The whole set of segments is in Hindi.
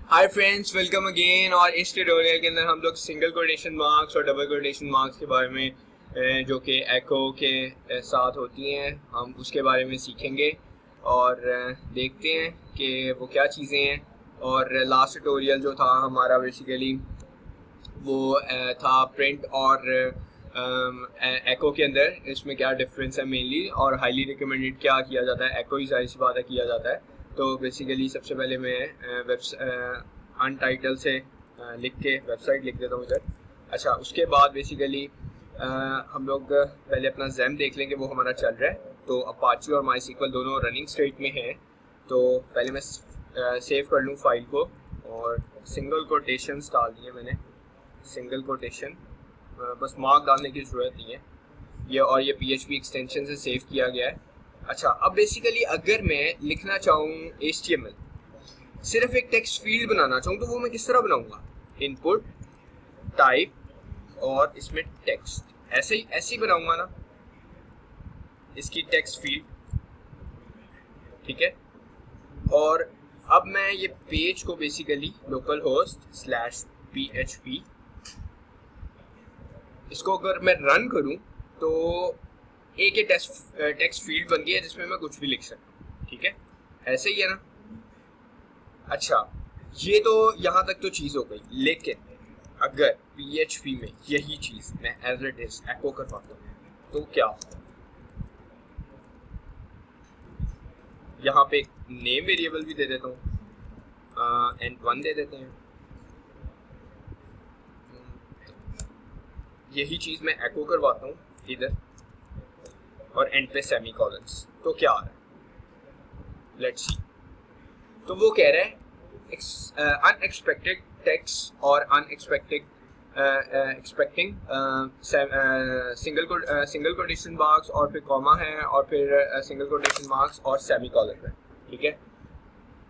Hi friends, welcome again. और इस ट्यूटोरियल के अंदर हम लोग सिंगल कोटेशन मार्क्स और डबल कोटेशन मार्क्स के बारे में जो कि एको के साथ होती हैं, हम उसके बारे में सीखेंगे और देखते हैं कि वो क्या चीज़ें हैं। और लास्ट ट्यूटोरियल जो था हमारा बेसिकली वो था प्रिंट और एको के अंदर इसमें क्या डिफरेंस है मेनली, और हाईली रिकमेंडेड क्या किया जाता है। एको ही सारी सी बात है किया जाता है। तो बेसिकली सबसे पहले मैं अनटाइटल से लिख के वेबसाइट लिख देता हूँ इधर। अच्छा, उसके बाद बेसिकली हम लोग पहले अपना जैम देख लेंगे, वो हमारा चल रहा है। तो अपाची और माई सीक्वल दोनों रनिंग स्टेट में हैं। तो पहले मैं सेव कर लूँ फाइल को, और सिंगल कोटेशंस डाल दिए मैंने। सिंगल कोटेशन, बस मार्क डालने की ज़रूरत नहीं है ये PHP एक्सटेंशन से सेव किया गया है। अच्छा, अब बेसिकली अगर मैं लिखना चाहूँ HTML, सिर्फ एक टेक्स्ट फील्ड बनाना चाहूँ, तो वो मैं किस तरह बनाऊँगा? इनपुट टाइप और इसमें टेक्स्ट, ऐसे ही बनाऊँगा ना, इसकी टेक्स्ट फील्ड। ठीक है। और अब मैं ये पेज को बेसिकली लोकल होस्ट /PHP, इसको अगर मैं रन करूं तो एक ही टेक्स्ट फील्ड बन गई है जिसमें मैं कुछ भी लिख सकता हूँ। ठीक है, ऐसे ही है ना। अच्छा, ये तो यहाँ तक तो चीज़ हो गई, लेकिन अगर PHP में यही चीज़ मैं एज इट इज एको करवाता हूँ तो क्या होगा? यहाँ पे नेम वेरिएबल भी दे देता हूँ, and1 दे देते हैं। यही चीज़ मैं एको करवाता हूँ इधर, और एंड पे सेमी कॉलन्स। तो क्या आ रहा है? Let's see. तो वो कह रहा है अनएक्सपेक्टेड टेक्स्ट और unexpected expecting single quotation marks, और फिर कॉमा है, और फिर सिंगल कोटेशन मार्क्स और सेमी कॉलन है। ठीक है।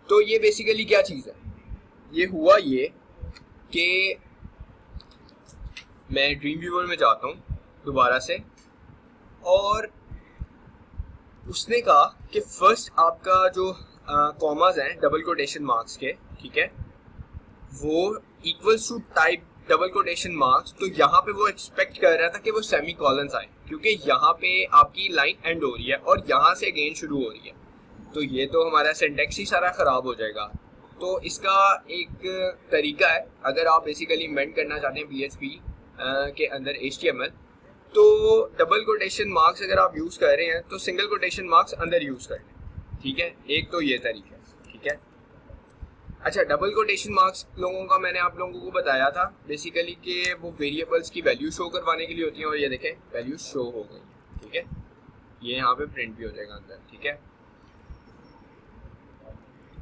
तो ये बेसिकली क्या चीज़ है? ये हुआ ये कि मैं ड्रीम व्यूअर में जाता हूँ दोबारा से, और उसने कहा कि फर्स्ट आपका जो कॉमाज हैं डबल कोटेशन मार्क्स के, ठीक है, वो equals to type double quotation marks. तो यहाँ पे वो एक्सपेक्ट कर रहा था कि वो सेमी कॉलन्स आए, क्योंकि यहाँ पे आपकी लाइन एंड हो रही है और यहाँ से अगेन शुरू हो रही है। तो ये तो हमारा सिंटेक्स ही सारा ख़राब हो जाएगा। तो इसका एक तरीका है, अगर आप बेसिकली इन्वेंट करना चाहते हैं PHP के अंदर HTML, तो डबल कोटेशन मार्क्स अगर आप यूज़ कर रहे हैं तो सिंगल कोटेशन मार्क्स अंदर यूज़ कर लें। ठीक है, एक तो ये तरीका है। ठीक है। अच्छा, डबल कोटेशन मार्क्स लोगों का मैंने आप लोगों को बताया था बेसिकली कि वो वेरिएबल्स की वैल्यू शो करवाने के लिए होती है, और ये देखें वैल्यू शो हो गई। ठीक है, ये यहाँ पे प्रिंट भी हो जाएगा अंदर। ठीक है।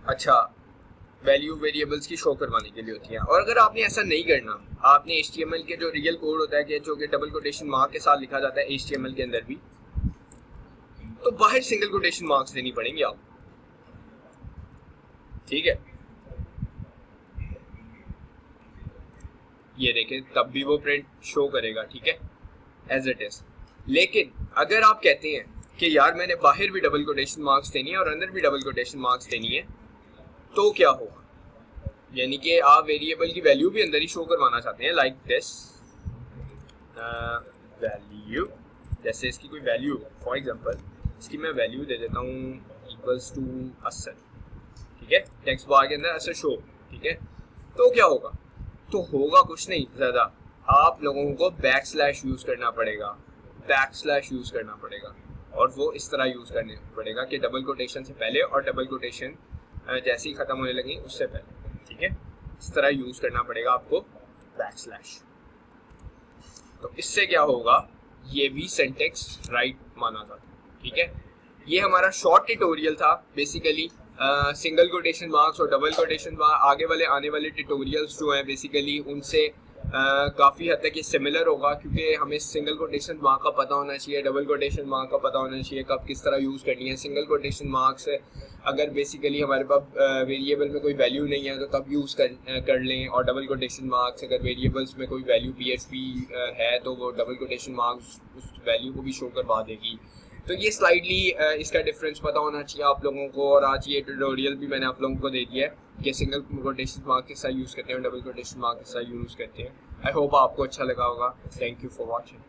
अच्छा, वैल्यू वेरिएबल्स की शो करवाने के लिए होती है। और अगर आपने ऐसा नहीं करना, आपने HTML के जो रियल कोड होता है कि जो कि डबल कोटेशन मार्क के साथ लिखा जाता है HTML के अंदर भी, तो बाहर सिंगल कोटेशन मार्क्स देनी पड़ेंगे आपको। ठीक है, ये देखें तब भी वो प्रिंट शो करेगा। ठीक है, एज इट इज। लेकिन अगर आप कहते हैं कि यार मैंने बाहर भी डबल कोटेशन मार्क्स देनी है और अंदर भी डबल कोटेशन मार्क्स देनी है, तो क्या होगा? यानी कि आप वेरिएबल की वैल्यू भी अंदर ही शो करवाना चाहते हैं, लाइक दिस वैल्यू। जैसे इसकी कोई वैल्यू, फॉर एग्जांपल इसकी मैं वैल्यू दे देता हूँ इक्वल्स टू 80। ठीक है, टेक्स्ट बार के अंदर ऐसे शो। ठीक है, तो क्या होगा? तो होगा कुछ नहीं ज़्यादा, आप लोगों को बैकस्लैश यूज़ करना पड़ेगा, बैकस्लैश यूज़ करना पड़ेगा, और वो इस तरह यूज़ करने पड़ेगा कि डबल कोटेशन से पहले और डबल कोटेशन जैसे ही ख़त्म होने लगी उससे पहले। ठीक है, इस तरह यूज़ करना पड़ेगा आपको बैकस्लैश। तो इससे क्या होगा? ये भी सिंटेक्स राइट माना जाता है। ठीक है, ये हमारा शॉर्ट ट्यूटोरियल था बेसिकली सिंगल कोटेशन मार्क्स और डबल कोटेशन मार्क्स। आगे वाले आने वाले ट्यूटोरियल्स जो हैं बेसिकली उनसे काफ़ी हद तक ये सिमिलर होगा, क्योंकि हमें सिंगल कोटेशन मार्क का पता होना चाहिए, डबल कोटेशन मार्क का पता होना चाहिए, कब किस तरह यूज़ करनी है। सिंगल कोटेशन मार्क्स अगर बेसिकली हमारे पास वेरिएबल में कोई वैल्यू नहीं है तो तब यूज़ कर लें, और डबल कोटेशन मार्क्स अगर वेरिएबल्स में कोई वैल्यू PHP है तो वो डबल कोटेशन मार्क्स उस वैल्यू को भी शो करवा देगी। तो ये स्लाइडली इसका डिफरेंस पता होना चाहिए आप लोगों को, और आज ये ट्यूटोरियल भी मैंने आप लोगों को दे दिया है कि सिंगल कोटेशन मार्क के साथ यूज़ करते हैं और डबल कोटेशन मार्क के साथ यूज़ करते हैं। आई होप आपको अच्छा लगा होगा। Thank you for watching.